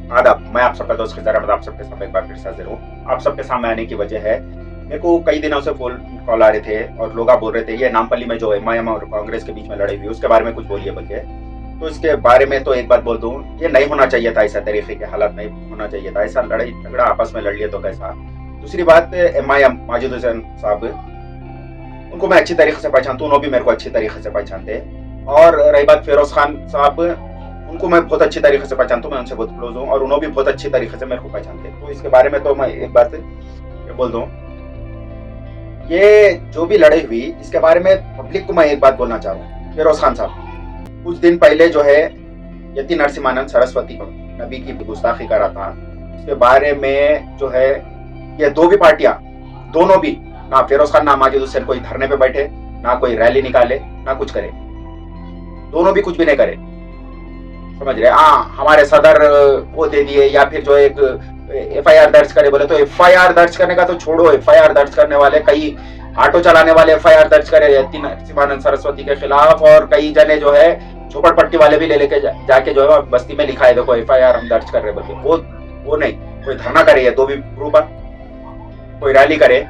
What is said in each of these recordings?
आदाब, मैं आप सबका दोस्त खिज़र अहमद आप सबके सामने एक बार फिर से हाज़िर हूँ। आप सबके सामने आने की वजह है, मेरे को कई दिनों से फ़ोन कॉल आ रहे थे और लोग बोल रहे थे ये नामपल्ली में जो एमआईएम और कांग्रेस के बीच में लड़ाई हुई उसके बारे में कुछ बोलिए बोल के। तो इसके बारे में तो एक बात बोल दूँ, ये नहीं होना चाहिए था, ऐसा तरीके के हालात नहीं होना चाहिए था, ऐसा लड़ाई झगड़ा आपस में लड़ लिए तो कैसा। दूसरी बात एमआईएम माजिद हुसैन साहब, उनको मैं अच्छी तरीके से पहचानता हूँ, उन्होंने भी मेरे को अच्छी तरीके से पहचानते हैं। और रही बात फिरोज खान साहब, उनको मैं बहुत अच्छी तरीके से पहचानता हूँ, मैं उनसे बहुत क्लोज हूँ और उन्होंने भी बहुत अच्छी तरीके से मेरे को पहचानते हैं। तो इसके बारे में तो मैं एक बात ये बोल दूँ, ये जो भी लड़ाई हुई इसके बारे में पब्लिक को मैं एक बात बोलना चाह रहा हूँ। फिरोज खान साहब कुछ दिन पहले जो है यति नरसिम्हानंद सरस्वती को नबी की गुस्ताखी करा था, इसके बारे में जो है ये दो भी पार्टियां, दोनों भी, ना फिरोज खान ना माजिद हुसैन कोई धरने पे बैठे, ना कोई रैली निकाले, ना कुछ करे, दोनों भी कुछ भी नहीं करे, समझ रहे। हाँ, हमारे सदर वो दे दिए या फिर जो एक एफआईआर दर्ज करे बोले, तो एफआईआर दर्ज करने का तो छोड़ो, एफआईआर दर्ज करने वाले कई ऑटो चलाने वाले एफआईआर दर्ज करे नरसिम्हानंद सरस्वती के खिलाफ, और कई जने जो है झोपड़पट्टी वाले भी ले लेके जाके जो है बस्ती में लिखा है देखो एफआईआर हम दर्ज कर रहे बोलते। वो नहीं, कोई धरना करे, ये दो भी ग्रुप, कोई रैली करे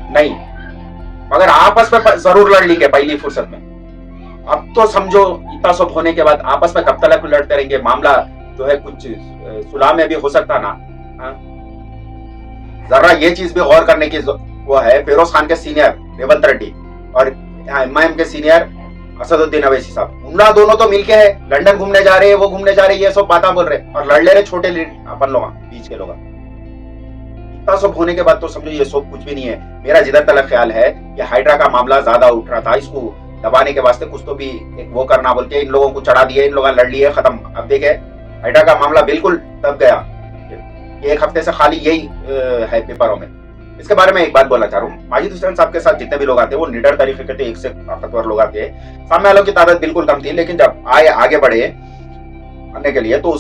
नहीं, मगर आपस में जरूर लड़ लेंगे पहली फुर्सत में। अब तो समझो इतना सब होने के बाद आपस में कब तक लड़ते रहेंगे, मामला जो है कुछ सुलह में भी हो सकता ना। जरा ये चीज भी गौर करने की वो है, फिरोज खान के सीनियर रेवंत रेड्डी और एमआईएम के सीनियर असदुद्दीन अवैसी साहब, उनका दोनों तो मिलके है लंदन घूमने जा रहे हैं, वो घूमने जा रहे हैं, ये सब बातें बोल रहे और लड़ ले रहे छोटे अपन लोग बीच के लोग। इतना सब होने के बाद तो समझो ये सब कुछ भी नहीं है। मेरा जिधर तक ख्याल है ये हाइड्रा का मामला ज्यादा उठ रहा था, इसको दबाने के वास्ते कुछ तो भी एक वो करना बोल के इन लोगों को चढ़ा दिए, इन लोगों ने लड़ लिए, खत्म। अब देखे हाइड्रा का मामला बिल्कुल दब गया, एक हफ्ते से खाली यही है पेपरों में। इसके बारे में एक बात बोलना चाह रहा हूँ, माजिद हुसैन साहब के साथ जितने भी लोग आते हैं वो निडर तरीके के थे, एक से ताकतवर लोग आते हैं, सामने वालों की तादाद बिल्कुल कम थी, लेकिन जब आगे बढ़े आने के लिए तो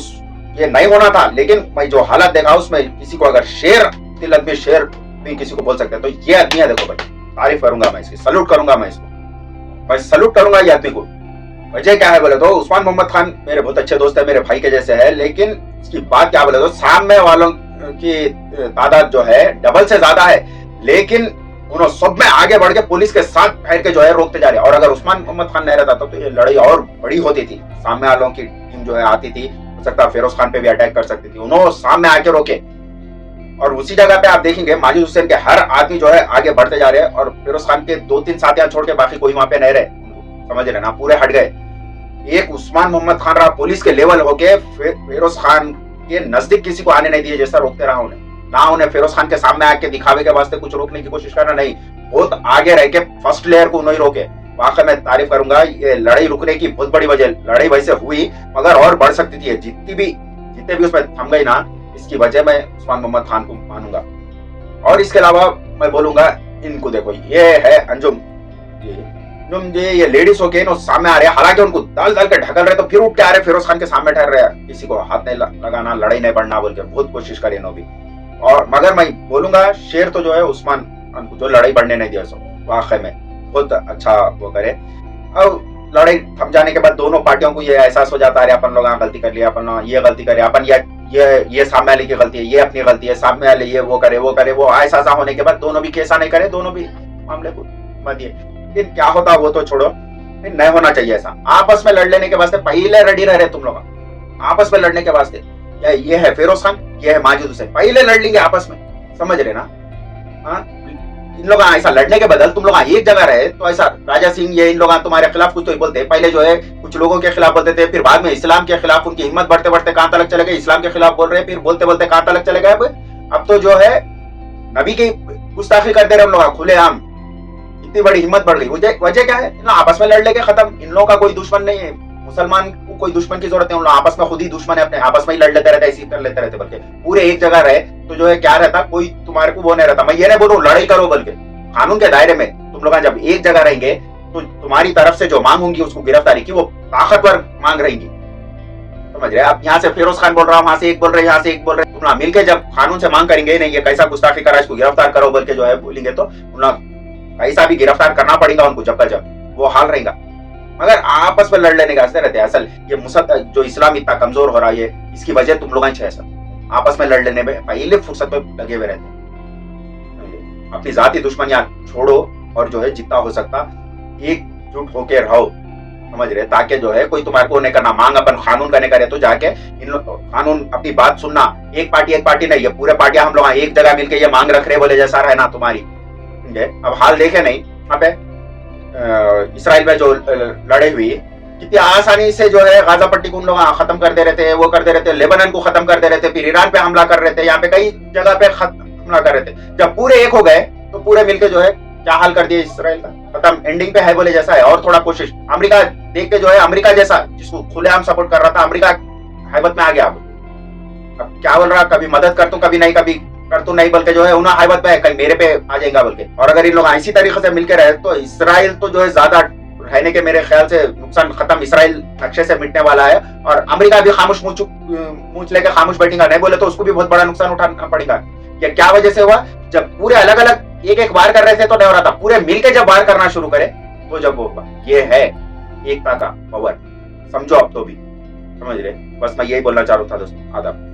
ये नहीं होना था। लेकिन मैं जो हालत देखा उसमें किसी को अगर शेर दिल आदमी शेर भी किसी को बोल सकते हैं तो ये आदमी है। देखो भाई, तारीफ करूंगा मैं इसकी, सल्यूट करूंगा मैं इसको, मैं सल्यूट करूंगा ये आदमी को। वजह क्या है बोले तो उस्मान मोहम्मद खान मेरे बहुत अच्छे दोस्त है, मेरे भाई के जैसे है, लेकिन इसकी बात क्या बोले तो सामने वालों की तादाद जो है डबल से ज्यादा है, लेकिन उन्होंने सब में आगे बढ़ के पुलिस के साथ ठहर के जो है रोकते जा रहे हैं। और अगर उस्मान मोहम्मद खान नहीं रहता तो ये लड़ाई और बड़ी होती थी, सामने वालों की टीम जो है आती थी, हो सकता फिरोज खान पे भी अटैक कर सकती थी, उन्होंने सामने आके रोके। और उसी जगह पे आप देखेंगे माजिद हुसैन के हर आदमी जो है आगे बढ़ते जा रहे हैं और फिरोज खान के 2-3 साथियां छोड़ के बाकी कोई वहां पे नहीं रहे, समझ रहे ना, पूरे हट गए। एक उस्मान मोहम्मद खान रहा पुलिस के लेवल होके फिरोज खान के नजदीक किसी को आने नहीं दिए, जैसा रोकते रहा उन्हें ना, उन्हें फिरोज खान के सामने आके दिखावे के वास्ते कुछ रोकने की कोशिश करना नहीं, बहुत आगे रह के फर्स्ट लेयर को उन्हें रोके। वाकई में तारीफ करूंगा, ये लड़ाई रुकने की बहुत बड़ी वजह, लड़ाई वैसे हुई मगर और बढ़ सकती थी, जितने भी उसमें थम गई ना, इसकी वजह मैं उस्मान मोहम्मद खान को मानूंगा। और इसके अलावा मैं बोलूंगा इनको देखो, ये है अंजुम, ये लेडीज होके इन सामने आ रहे हैं, हालांकि उनको डाल के ढकल रहे तो फिर उठ के आ रहे फिरोज खान के सामने ठहर रहे हैं, किसी को हाथ नहीं लगाना, लड़ाई नहीं बढ़ना बोल के बहुत कोशिश करी इन्होंने भी। और मगर मैं बोलूंगा शेर तो जो है उस्मान खान को, जो लड़ाई बढ़ने नहीं दिया, सब वाकई में बहुत अच्छा वो करे। अब लड़ाई थम जाने के बाद दोनों पार्टियों को ये एहसास हो जाता है अपन लोग गलती कर लिया, अपन ये गलती करे, अपन ये सामने वाले की गलती है, ये अपनी गलती है, सामने वाले ये वो करे वो एहसास होने के बाद दोनों भी कैसा नहीं करे, दोनों भी मामले को मत दिए। लेकिन क्या होता वो तो छोड़ो, नहीं होना चाहिए ऐसा। आपस में लड़ लेने के वास्ते पहले रेडी रह रहे तुम लोग, आपस में लड़ने के वास्ते, ये है फिरोज खान, ये है माजिद हुसैन, पहले लड़ लेंगे आपस में, समझ रहे ना। हाँ, इन लोग ऐसा लड़ने के बदल तुम लोग एक जगह रहे तो ऐसा राजा सिंह ये इन लोग तुम्हारे खिलाफ कुछ तो बोलते, पहले जो है कुछ लोगों के खिलाफ बोलते थे, फिर बाद में इस्लाम के खिलाफ उनकी हिम्मत बढ़ते बढ़ते कहां तक चले गए, इस्लाम के खिलाफ बोल रहे, फिर बोलते बोलते कहां तक चले गए। अब तो जो है नबी की गुस्ताखी करते रहे हम लोग खुलेआम, इतनी बड़ी हिम्मत बढ़ गई। वजह क्या है, आपस में लड़ लेके खत्म, इन लोगों का कोई दुश्मन नहीं है, मुसलमान को कोई दुश्मन की जरूरत नहीं, उन लोग आपस में खुद ही दुश्मन है, अपने आपस में ही लड़ लेते रहते, ऐसे कर लेते रहते, बल्कि पूरे एक जगह रहे तो जो है क्या रहता, कोई तुम्हारे को वो नहीं रहता। मैं ये नहीं बोलूं लड़ाई करो, बल्कि कानून के दायरे में तुम लोग जब एक जगह रहेंगे तो तुम्हारी तरफ से जो मांग होंगी उसको गिरफ्तारी की, वो ताकतवर मांग रहेंगी, समझ रहे। आप यहाँ से फिरोज खान बोल रहा हूँ, वहां से एक बोल रहे, यहाँ से एक बोल रहे, तुम मिलकर जब कानून से मांग करेंगे नहीं ये कैसा गुस्ताखी करा, इसको गिरफ्तार करो बोल के जो है बोलेंगे तो कैसा भी गिरफ्तार करना पड़ेगा उनको, जब का जब वो हाल रहेगा। मगर आपस में लड़ लेने का असर रहते हैं। असल ये जो इस्लाम इतना कमजोर हो रहा है, इसकी वजह तुम लोग ऐसा आपस में लड़ लेने में पहले फुर्सत में लगे हुए रहते हैं। अपनी जाति दुश्मनियां छोड़ो और जो है जितना हो सकता एकजुट होके रहो, समझ रहे, ताकि जो है कोई तुम्हारे को नहीं करना, मांग अपन कानून करने करे तो जाके इन लोग कानून अपनी बात सुनना। एक पार्टी नहीं, ये पूरे पार्टियां हम लोग एक जगह मिलके ये मांग रख रहे बोले जैसा रहना तुम्हारी। अब हाल देखे नहीं यहाँ पे इसराइल में जो लड़े हुई कितनी आसानी से जो है गाजा पट्टी को उन लोग खत्म कर दे रहे थे, वो कर दे रहे थे, लेबनान को खत्म कर दे रहे थे, फिर ईरान पे हमला कर रहे थे, यहाँ पे कई जगह पे हमला कर रहे थे। जब पूरे एक हो गए तो पूरे मिलके जो है क्या हाल कर दिया इसराइल का, खत्म, एंडिंग पे है बोले जैसा है। और थोड़ा कोशिश अमेरिका देख के जो है, अमेरिका जैसा जिसको खुलेआम सपोर्ट कर रहा था, अमेरिका हैबत में आ गया। अब क्या बोल रहा, कभी मदद कर तू, कभी नहीं, कभी कर तू नहीं, बल्कि जो है उन्हें हैबत पे है, कहीं मेरे पे आ जाएगा बोल के। और अगर इन लोग इसी तरीके से मिलकर रहे तो इसराइल तो जो है ज्यादा रहने के मेरे ख्याल से नुकसान खत्म, इसराइल नक्शे से मिटने वाला है। और अमेरिका भी खामोश मुंह लेके खामोश बैठेगा, नहीं बोले तो उसको भी बहुत बड़ा नुकसान उठाना पड़ेगा। ये क्या वजह से हुआ, जब पूरे अलग अलग एक वार कर रहे थे तो नहीं हो रहा था, पूरे मिलके जब वार करना शुरू करे तो जब वो होगा। ये है एकता का पावर, समझो अब तो भी, समझ रहे। बस मैं यही बोलना चाह रहा था दोस्तों। आदाब।